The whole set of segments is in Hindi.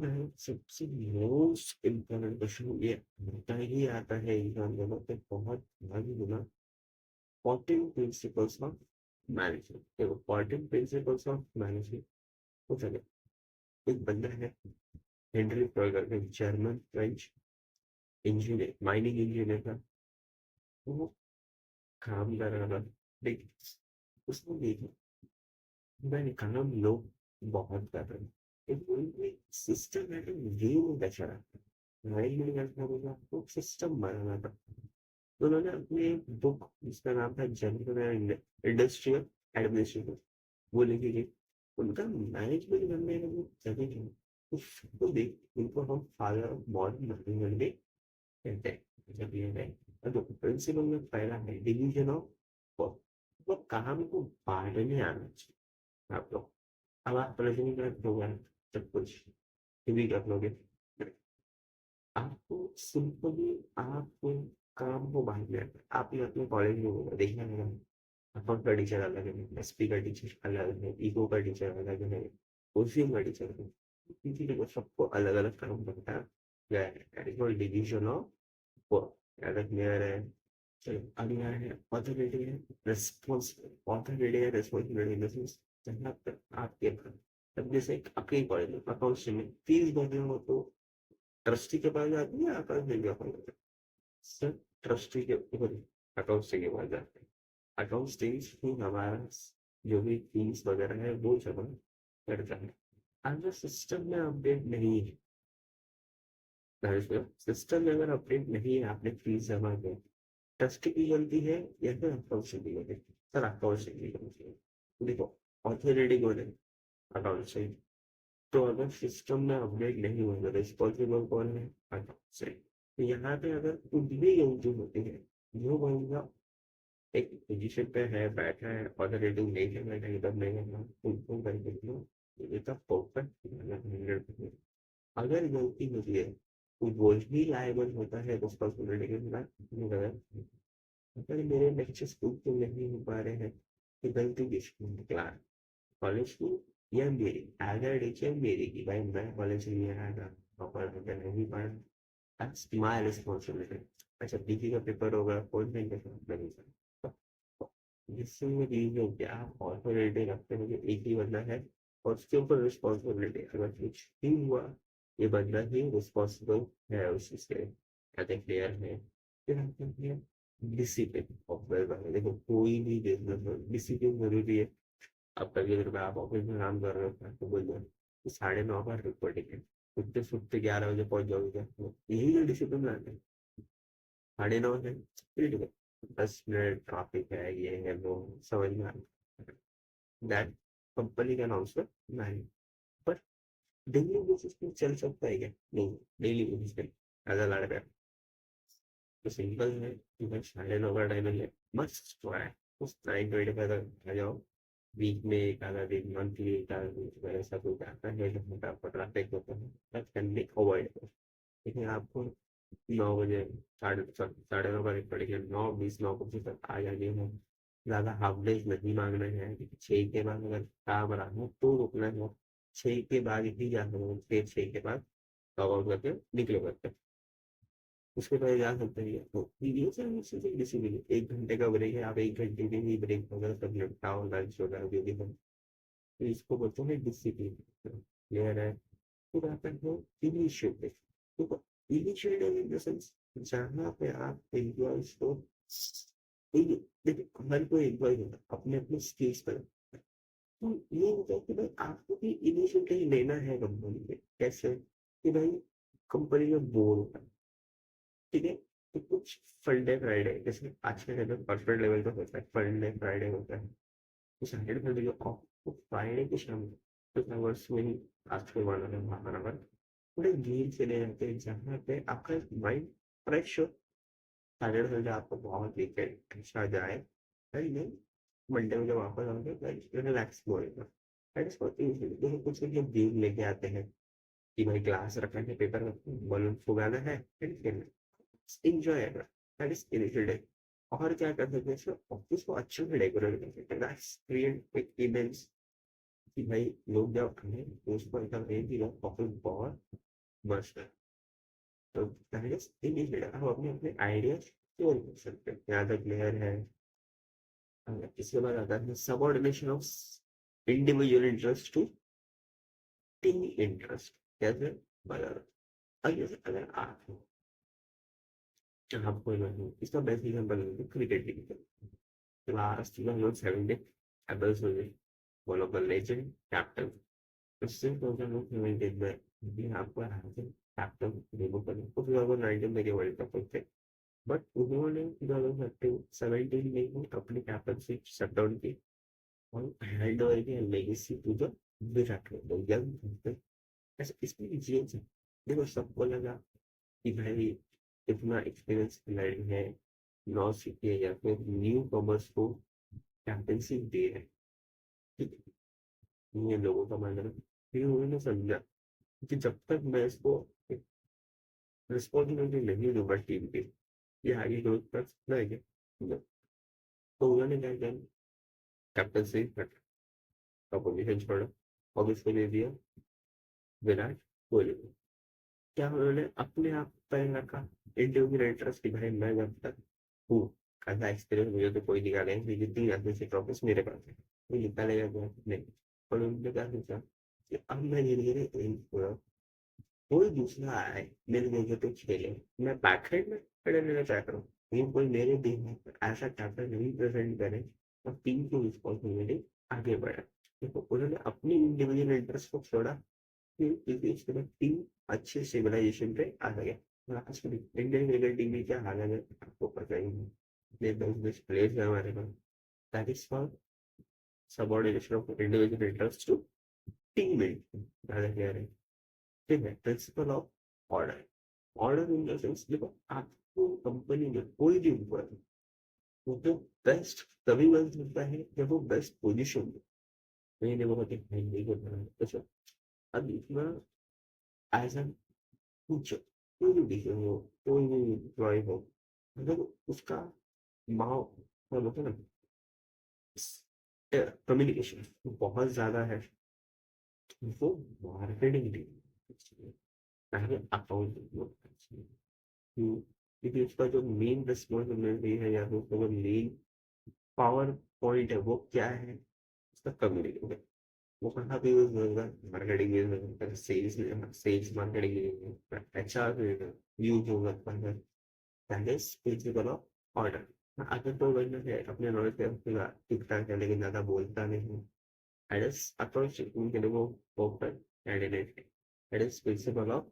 है सबसे मोस्ट इम्पोर्टेंट क्वेश्चन ये आता है एग्जाम में तो बहुत भारी गुना 14 प्रिंसिपल्स ऑफ मैनेजमेंट। देखो 14 प्रिंसिपल्स ऑफ मैनेजमेंट हो चले। एक बंदा है हेनरी पर्गर का, German French engineer, mining engineer था। वो काम कर रहा था, लेकिन उसने देखा मैंने काम लोग बहुत कर रहे हैं, एक सिस्टम है तो ये नहीं बचा रहा। माइंड में रखना होगा, आपको सिस्टम बनाना था। तो उन्होंने अपनी एक बुक जिसका नाम था जनरल इंडस्ट्रियल एडमिनिस्ट्रेशन वो लिखी थी। उनका मैनेजमेंट करने का जो तरीका है उसको देख उनको हम फादर ऑफ मॉडर्न मैनेजमेंट भी कहते हैं। जब ये है तो प्रिंसिपल में पहला है डिवीजन ऑफ वर्क। वो काम को बांटने आना चाहिए आप लोग। अब आप प्रेजेंट कर होगा सब कुछ भी कर लोगे। आपको सिंपली आप काम को बांटना है। आपने अपने कॉलेज में होगा देखना है, अकाउंट का टीचर अलग है, एसपी का टीचर अलग है, ईको का टीचर अलग है, ओसीएम का टीचर अलग है। किसी को सबको अलग अलग काम करता है। That is called division of work. ज़्यादा क्लियर है? चलो अगला है ऑथोरिटी है रिस्पॉन्सिबिलिटी। ऑथोरिटी है रिस्पॉन्सिबिलिटी इन द सेंस जहाँ तक आपके पास, अब जैसे आपके कॉलेज में अकाउंट्स में फीस भरने हो तो ट्रस्टी के पास जाती है, अकाउंट के पास जाती है? सर ट्रस्टी के ऊपर अकाउंट के पास जाते हैं। अकाउंट स्टेज ही हमारा जो भी फीस वगैरह है वो जमा करता है। अगर सिस्टम में अपडेट नहीं है, सिस्टम में अगर अपडेट नहीं है, आपने फीस जमा किया, ट्रस्टी की गलती है या फिर अकाउंट से की गलती है? सर अकाउंट से की गलती है। देखो ऑथोरिटी कौन है? अकाउंट से। तो अगर सिस्टम में अपडेट नहीं होगा रिस्पॉन्सिबल कौन है? अकाउंट से। तो यहाँ पे अगर कुछ भी गलती होती है, जो बंदा एक पोजीशन पे है, बैठा है, ऑथोरिटी नहीं करना चाहिए तब नहीं करना, उनको करके दो। ये तो परफेक्ट 100%। अगर गलती होती है तो वो ही लायबल होता है रिस्पॉन्सिबिलिटी के खिलाफ। अगर मेरे लेक्चर स्कूल को नहीं हो पा रहे हैं तो गलती किसकी है? क्लास, कॉलेज की या मेरी? अगर टीचर मेरी की भाई मैं कॉलेज से नहीं आया था, प्रॉपर करके नहीं पढ़ा, दैट्स माय रिस्पॉन्सिबिलिटी। अच्छा डीपी का पेपर होगा कोई नहीं कर सकता, नहीं सर। जिससे ये चीज हो गया, आप ऑथोरिटी रखते हैं कि एक ही बंदा है और उसके ऊपर रिस्पॉन्सिबिलिटी, अगर कुछ भी हुआ ये बंदा ही रिस्पॉन्सिबल है उस चीज के। कहते क्लियर है? फिर हम कहते हैं डिसिप्लिन ऑफ वेल। देखो कोई भी बिजनेस डिसिप्लिन जरूरी है। अब कभी अगर आप ऑफिस में काम कर रहे हो तो बोल दो कि 9:30 पर रिपोर्टिंग है, उठते सुठते 11 बजे पहुंच जाओगे क्या? तो यही तो डिसिप्लिन लाते हैं। 9:30 है ठीक है, 10 मिनट ट्रैफिक है, ये है वो, समझ में आ दैट कंपनी का अनाउंसमेंट नहीं। पर डेली बेसिस पे चल सकता है क्या? नहीं, डेली बेसिस पे एज अ लड़का तो सिंपल है कि भाई 9:30 का टाइम है, मस्त तो है उस 9:25 तक आ जाओ। वीक में एक आधा दिन, मंथली एक आधा दिन तो ऐसा कुछ आता है जब फटाफट ट्रैफिक होता है, तब करने अवॉइड करो। लेकिन आपको 9 बजे, 9:30 बजे पड़ेगा, 9:20 9 बजे तक आ जाने हैं। ज़्यादा हाफ डेज नहीं मांगना है, 6 के बाद अगर काम रहा हो तो रुकना है। 6 के बाद ही जाना है, फिर 6 के बाद लॉग आउट करके निकले करते हैं। उसके पहले जा सकते हैं तो ये सब डिसिप्लिन। 1 घंटे का ब्रेक है, आप 1 घंटे के लिए ब्रेक वगैरह सब निपटाओ, लंच वगैरह जो भी हो, तो इसको बोलते हैं डिसिप्लिन। क्लियर है? फिर आता है इनिशिएटिव। तो इनिशिएटिव इन द सेंस जहाँ पे आप एम्प्लॉयज को, देखिए हर कोई एम्प्लॉय होता है अपने अपने स्किल्स पर। तो ये होता है कि भाई आपको भी इनिशिएटिव लेना है कंपनी में। कैसे कि भाई कंपनी में बोर होता है, ठीक है, तो कुछ फंडे फ्राइडे जैसे आज के टाइम में कॉर्पोरेट लेवल पर होता है, फंडे फ्राइडे होता है। तो सैटरडे संडे जो ऑफ, तो फ्राइडे की शाम को कुछ आवर्स में ही आज के वन और हाफ एन आवर थोड़े गेम चले जाते हैं जहाँ पे आपका माइंड फ्रेश हो। सैटरडे संडे आपको बहुत वीकेंड अच्छा जाए, है नहीं? मंडे में जब वापस आओगे रिलैक्स होएगा। That is what is. देखो कुछ लोग गेम लेके आते हैं कि भाई क्लास रखा है, पेपर बलून फुगाना है, एंजॉय है, दैट इज इनिशिएटिव। और क्या कर सकते हैं सर, ऑफिस को अच्छे से डेकोरेट कर सकते हैं, दैट्स क्रिएट इवेंट्स। कि भाई लोग जब आए तो उसको ऐसा नहीं कि यार ऑफिस बहुत मस्त है। तो पहले इनिशिएट हम अपने अपने आइडियाज शेयर कर सकते हैं, यहाँ तक क्लियर है। इसके बाद आता है subordination of individual interest to team interest. कैसे? मतलब जैसे अगर आप कोई नहीं, इसका बेस्ट एग्जाम्पल क्रिकेट टीम का लास्ट 2017 एबल्स one of the legend captain. उससे 2017 में भी आपको कैप्टन रिमूव करना, तो 2019 में वर्ल्ड कप थे, बट उन्होंने 2017 में ही अपनी कैप्टनशिप शट डाउन की और हैंड ओवर की legacy to the Virat Kohli young. ऐसा इसमें रीजन है। देखो सबको लगा कि भाई इतना एक्सपीरियंस खिलाड़ी है, नौ सीखे या फिर न्यू कॉमर्स को कैप्टनसी दे है, ठीक है, ये लोगों का मानना है। फिर उन्होंने समझा कि जब तक मैं इसको रिस्पॉन्सिबिलिटी नहीं दूंगा टीम की, ये आगे ग्रोथ कर सकता है क्या? तो उन्होंने क्या किया, कैप्टनसी का पोजीशन छोड़ा और इसको दे दिया विराट कोहली को। क्या उन्होंने अपने आप पर रखा इंडिविजुअल इंटरेस्ट की, भाई मैं जब तक हूँ, ऐसा एक्सपीरियंस मुझे तो कोई निकालेगा, मेरी जितनी आदमी से ट्रॉफीज मेरे पास है, कोई निकालेगा क्या? नहीं। और उन्होंने क्या सोचा कि अब मैं धीरे धीरे कोई दूसरा आए मेरे जगह पे खेले, मैं बैकहेड में खड़े रहना चाहता हूँ, लेकिन कोई मेरे टीम में ऐसा कैप्टन नहीं प्रेजेंट करे और टीम की रिस्पॉन्सिबिलिटी आगे बढ़े। देखो उन्होंने अपनी इंडिविजुअल इंटरेस्ट को छोड़ा, फिर क्योंकि उसके बाद टीम अच्छे सिविलाइजेशन पे आ गया। लास्ट में इंडियन क्रिकेट टीम में क्या हालत है आपको पता ही है, इतने बेस्ट बेस्ट प्लेयर्स है हमारे पास। That is for subordination of individual interest to team mate, ज़्यादा कह रहे हैं। ठीक है, principle of order. Order in the sense, देखो आपको कंपनी में कोई भी ऊपर वो तो बेस्ट तभी बन सकता है जब वो बेस्ट पोजीशन में। नहीं नहीं, बहुत नहीं करना है अच्छा। अब इतना एज एन टीचर, कोई भी टीचर हो, कोई भी एम्प्लॉय हो, अगर उसका माँ क्या बोलते हैं ना, कम्युनिकेशन बहुत ज्यादा है, वो मार्केटिंग टीम पहले अकाउंट, क्योंकि उसका जो मेन रिस्पॉन्सिबिलिटी है या फिर उसका जो मेन पावर पॉइंट है वो क्या है, उसका कम्युनिकेशन। वो कहाँ पे यूज होगा? मार्केटिंग यूज होगा, सेल्स में सेल्स मार्केटिंग यूज होगा, एचआर में यूज होगा। That is principal of order. अगर तो बंदा है अपने नॉलेज पे टिकता है लेकिन ज्यादा बोलता नहीं, दैट इज अप्रोच उनके लिए वो ओपन कैंडिडेट है। That is principal of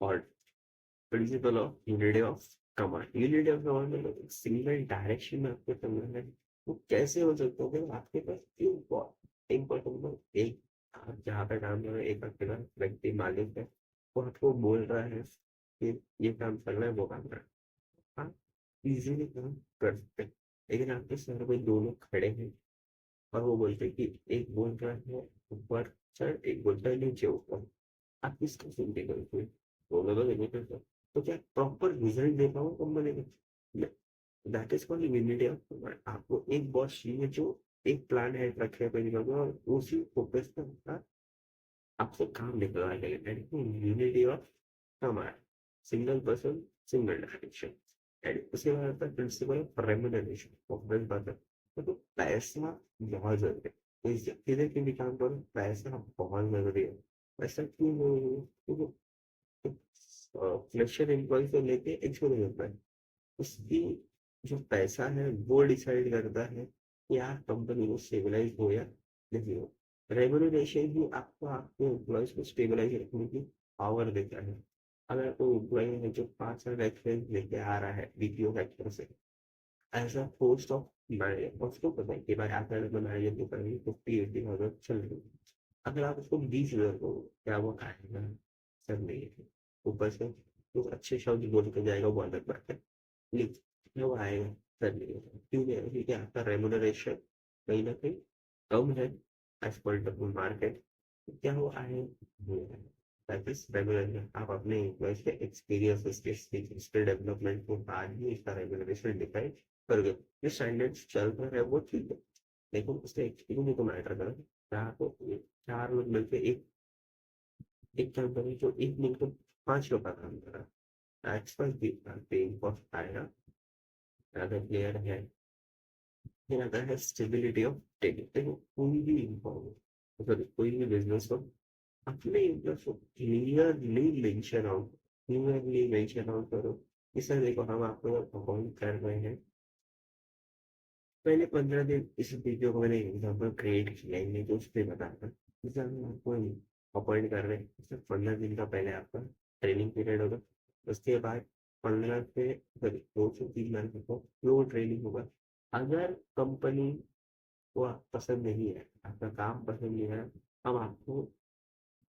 order. Principle of unity of command. Unity of command मतलब एक सिंगल डायरेक्शन में आपको चलना है। वो कैसे हो सकता है कि आपके पास एक पर्सन, एक आप जहाँ पे काम कर रहे हैं, एक अकेला व्यक्ति मालिक है, वो आपको बोल रहा है कि ये काम कर रहा है, वो काम कर रहा है, आप इजीली काम कर सकते हैं। लेकिन आपके सर पे दो लोग खड़े हैं और वो बोलते हैं कि एक बोल रहा है ऊपर चढ़, एक बोलता है नीचे ऊपर, आप किसको सुनते करोगे? दोनों तो नहीं करते। तो क्या प्रॉपर रिजल्ट दे पाओ कंपनी में? That is called unity of command. आपको एक बॉस चाहिए जो एक प्लान है रखे पे निकल और उसी फोकस पे अपना आपसे काम निकलवा लेगा। Unity of command, single person single direction. And उसके बाद आता है प्रिंसिपल ऑफ रेम्यूनरेशन, ऑब्वियस बात है। तो पैसा बहुत जरूरी है, तो इस किसी के भी काम करो पैसा बहुत जरूरी है। पैसा क्यों जरूरी है? क्योंकि फ्रेशर एम्प्लॉय से लेके एक्सपीरियंस होता है, उसकी जो पैसा है वो डिसाइड करता है कि आप कंपनी को स्टेबलाइज हो या नहीं हो। रेम्यूनरेशन भी आपको आपके एम्प्लॉयज को स्टेबलाइज रखने की पावर देता है। अगर कोई एम्प्लॉय है जो 5 साल एक्सपीरियंस लेके आ रहा है बीपीओ सेक्टर से as a post of manager, उसको पता है कि भाई आप मैनेजर की करेंगे 50-80 थाउजेंड चल रही है। अगर आप उसको 20 हजार को, क्या वो आएगा? सर नहीं है। ऊपर से तो अच्छे शब्द बोल के जाएगा, वो अलग बात है, लेकिन वो आएगा सर नहीं है। क्यों है? क्योंकि आपका रेमुनरेशन कहीं ना कहीं कम है एज पर द मार्केट। क्या वो आए? That is remuneration. आप अपने एम्प्लॉयज के एक्सपीरियंस के स्किल डेवलपमेंट को बाद ही इसका रेमुनरेशन डिसाइड करोगे। जो स्टैंडर्ड्स चल रहा है वो ठीक है, लेकिन उसका एक्सपीरियंस भी तो मैटर करा। चार लोग मिलकर एक काम करें जो एक मिलकर 5 लोग का काम करा, एक्सपर्ट भी पेइंग कॉस्ट आएगा। अगर प्लेयर है, फिर आता है स्टेबिलिटी ऑफ टेक। देखो कोई भी बिजनेस हो, अपने इंटरेस्ट को क्लियरली मेंशन आउट करो कि सर देखो हम आपको अपॉइंट कर रहे हैं। पहले 15 दिन इस वीडियो को मैंने एग्जाम्पल क्रिएट किया है, नहीं तो उस पर बताया कि सर हम आपको अपॉइंट कर रहे हैं, सर 15 दिन का पहले आपका ट्रेनिंग पीरियड होगा। उसके बाद 15 से 2 से 3 महीने को फ्लो ट्रेनिंग होगा। अगर कंपनी को आप पसंद नहीं है, आपका काम पसंद नहीं है, हम आपको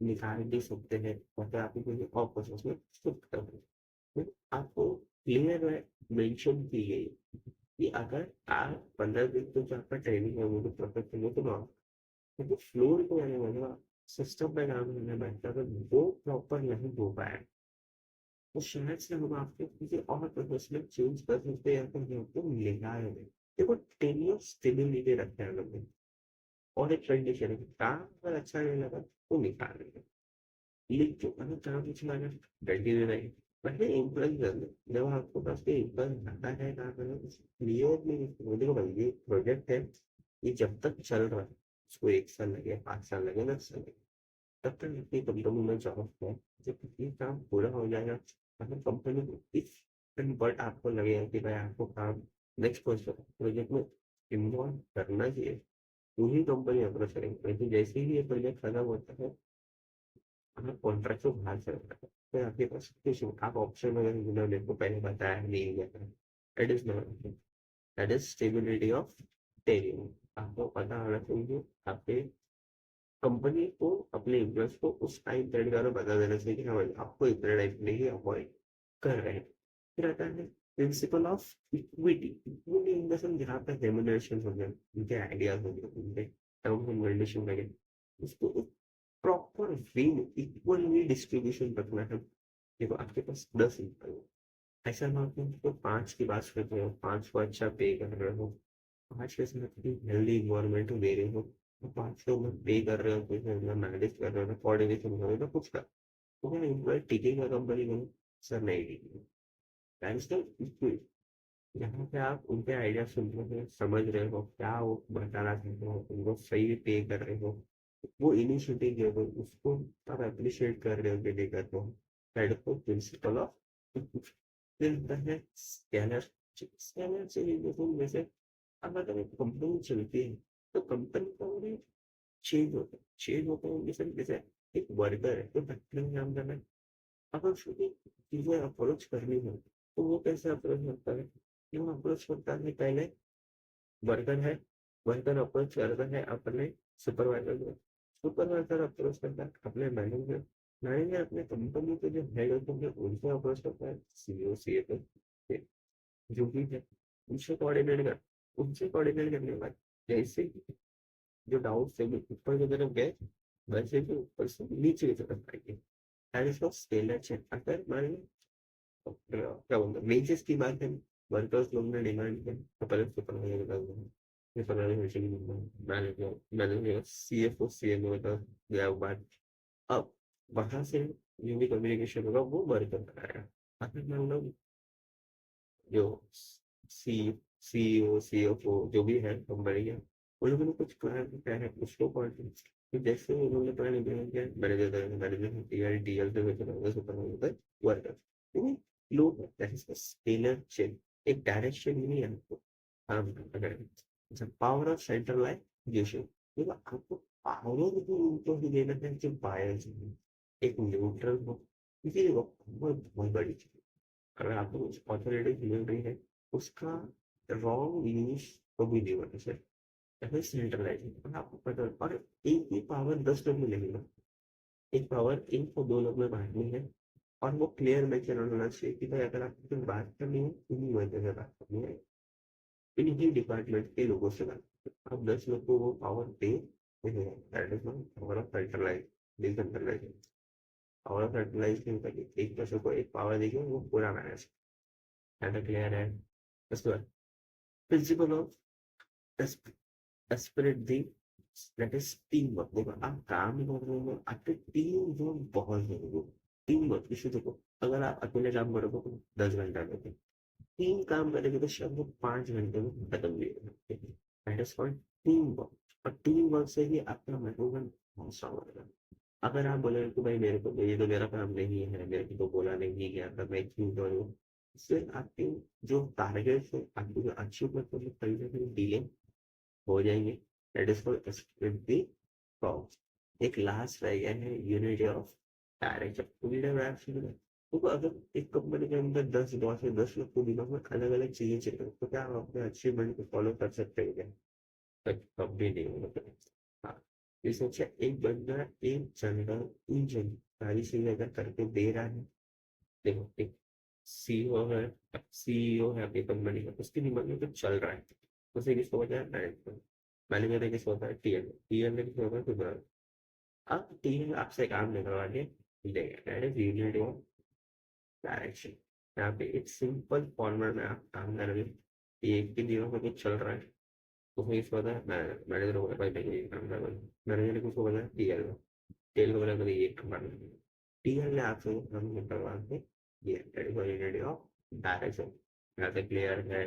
निकाल भी सकते हैं, या फिर आपको किसी और प्रोसेस में शिफ्ट कर दें। फिर आपको क्लियर मेंशन की गई कि अगर आप 15 दिन तो जो आपका ट्रेनिंग है वो तो प्रोसेस करने तो नॉर्मल, क्योंकि फ्लोर पे आने वाला सिस्टम पे काम करने बैठता, अगर वो प्रॉपर नहीं हो पाए तो शायद से हम आपको किसी और प्रोसेस में चेंज कर सकते हैं, या फिर हम आपको मिलेगा या नहीं। देखो 10 year स्टेबिलिटी रखते हैं लोग, और एक कंडीशन है कि काम अगर अच्छा नहीं लगा तो निकाल देंगे। लिख जो अगर काम अच्छा लगा कंटिन्यू रहेगी। पहले इम्प्रेस कर लो, जब आपको पास कोई इम्प्रेस आता है काम करना, क्लियरली देखो भाई ये प्रोजेक्ट है, ये जब तक चल रहा है, उसको 1 साल लगे, 5 साल लगे, 10 साल लगे, तब तक अपनी कंपनी में जॉब है। जब ये काम पूरा हो जाएगा, अगर कंपनी को इस बट आपको लगेगा कि भाई आपको काम नेक्स्ट प्रोजेक्ट में इन्वॉल्व करना चाहिए, तो ही कंपनी अप्रोच करेंगे। लेकिन जैसे ही ये प्रोजेक्ट खत्म होता है, हमें कॉन्ट्रैक्ट से बाहर चला जाता है, फिर आपके पास कुछ आप ऑप्शन अगर उन्होंने को पहले बताया नहीं गया था, that is not, that is stability of tenure. आपको पता होना चाहिए, आपके कंपनी को अपने एम्प्लॉयज को उस टाइम पीरियड के बारे में बता देना चाहिए कि हाँ भाई आपको इतने टाइम के लिए अवॉइड कर रहे हैं। फिर आता है principle of equity. Equity in the sense जहाँ पे रेम्युनरेशन हो गए, उनके आइडियाज हो गए, उनके टर्म्स एंड कंडीशन लगे, उसको एक प्रॉपर वे में इक्वली डिस्ट्रीब्यूशन रखना है। देखो आपके पास 10 एम्प्लॉय, ऐसा ना हो कि उनको 5 की बात कर रहे हो, 5 को अच्छा पे कर रहे हो, 5 के साथ हेल्दी इन्वायरमेंट दे रहे हो, तो 5 को मत पे कर रहे हो, कुछ मैनेज कर रहे हो, कोऑर्डिनेशन कर रहे हो, कुछ कर, तो क्या एम्प्लॉय टिकेगा कंपनी में? सर नहीं टिकेगा। यहाँ पे आप उनके आइडिया सुन रहे हो, समझ रहे हो क्या वो बताना चाहते हो, उनको सही पे कर रहे हो, वो इनिशिएटिव ले रहे हो, उसको आप अप्रिशिएट कर रहे हो कि नहीं कर रहे हो, that is the principle of. फिर होता है स्कैनर। स्कैनर से जैसे अब अगर एक कंपनी चलती है, तो कंपनी का वो चेंज होता है जैसे एक वर्कर है तो फैक्ट्री में काम करना है, अगर उसको चीजें अप्रोच करनी हो तो वो कैसे अप्रोच करता है? क्यों अप्रोच करता है? पहले वर्कर है, वर्कर अप्रोच करता है अपने सुपरवाइजर को, सुपरवाइजर अप्रोच करता है अपने मैनेजर, मैनेजर अपने कंपनी के जो हेड होते हैं उनसे अप्रोच करता है, सीईओ सीएफओ जो भी है, उनसे कोऑर्डिनेट करने के बाद जैसे जो डाउट से भी ऊपर की तरफ गए, वैसे भी ऊपर से नीचे की तरफ आएंगे। That is called scalar chain. अगर मान लो क्या बोलते हैं वेजेस की बात है, वर्कर्स लोग ने डिमांड किया तो पहले सुपरवाइजर का supervisor manager manager CFO CMO का गया बात। अब वहां से जो भी कम्युनिकेशन होगा वो वर्कर कराएगा। अगर मान लो जो सी सीईओ सीएफओ जो भी है कंपनी का, उन लोगों ने कुछ प्लान किया है उसको तो जैसे उन्होंने प्लान इम्प्लीमेंट किया, मैनेजर मैनेजर टीएल टीएल से लेकर सुपरवाइजर वर्कर, लोग स्केलर चेन, एक डायरेक्शन ही नहीं है आपको काम करना। पावर ऑफ सेंट्रलाइजेशन, देखो आपको पावर भी उनको ही देना है जो बायर्स हैं, एक न्यूट्रल हो, इसीलिए वो बहुत बड़ी चीज। अगर आपको कुछ ऑथोरिटी मिल रही है, उसका रॉन्ग यूज को भी नहीं होना चाहिए। सेंट्रलाइजेशन आपको पता है, और एक ही पावर 10 लोग में नहीं है, एक पावर एक को 2 लोग में बांटनी है, और वो क्लियर मेंशन होना चाहिए कि भाई अगर आपको कुछ बात करनी है इन्हीं वजह से बात करनी है, इन्हीं डिपार्टमेंट के लोगों से बात। अब 10 लोग को वो पावर दे, that is not power of centralise decentralisation. Power of centralise नहीं होता कि एक पर्सन को एक पावर देगी वो पूरा मैनेज, है क्लियर है? उसके बाद principle of aspirate the that is team work. देखो आप काम कर रहे हो, आपके टीम वर्क बहुत जरूरी है। टीम वर्क इशू देखो, अगर आप अकेले काम करोगे तो 10 घंटा लगेगा, टीम काम करेगी तो शायद वो 5 घंटे में खत्म भी हो सकते हैं। That is called team work. और टीम वर्क से ही आपका मनोबल बहुत स्ट्रांग होगा। अगर आप बोले कि भाई मेरे को ये तो मेरा काम नहीं है, मेरे को तो बोला नहीं गया था, मैं क्यों करूँ, इससे आपके जो टारगेट है, आपकी जो अचीवमेंट है, कहीं ना कहीं डिले हो जाएंगे। That is called split the cost. एक लास्ट रह गया है unity of direction. Leader action में तो अगर एक कंपनी के अंदर 10 बॉस है, 10 लोग को दिमाग में अलग अलग चीजें चाहिए, तो क्या आप अपने अचीवमेंट को फॉलो कर सकते हैं क्या? कभी नहीं होगा। हाँ, इससे अच्छा एक बंदा एक जनरल इन जन सारी चीजें अगर करके दे रहा है। देखो एक सीईओ है, सीईओ है अपनी कंपनी का, उसके दिमाग में कुछ चल रहा है, उसे किसको होता है मैनेजमेंट, मैनेजर किसको होता है टीएल, टीएल में किसको होता है सुपर। अब टीएल आपसे काम निकलवा के देगा, that is unity of direction. यहाँ पे एक सिंपल फॉर्मूला में आप काम कर रहे हो, एक के दिमाग में कुछ चल रहा है, तो फिर इसको होता है मैनेजर को भाई मैं ये काम कर रहा हूँ, मैनेजर को उसको पता है टीएल को, टीएल को बोला कि ये काम करना है, टीएल ने आपसे काम निकलवा के ये that is unity of direction. यहाँ से क्लियर है?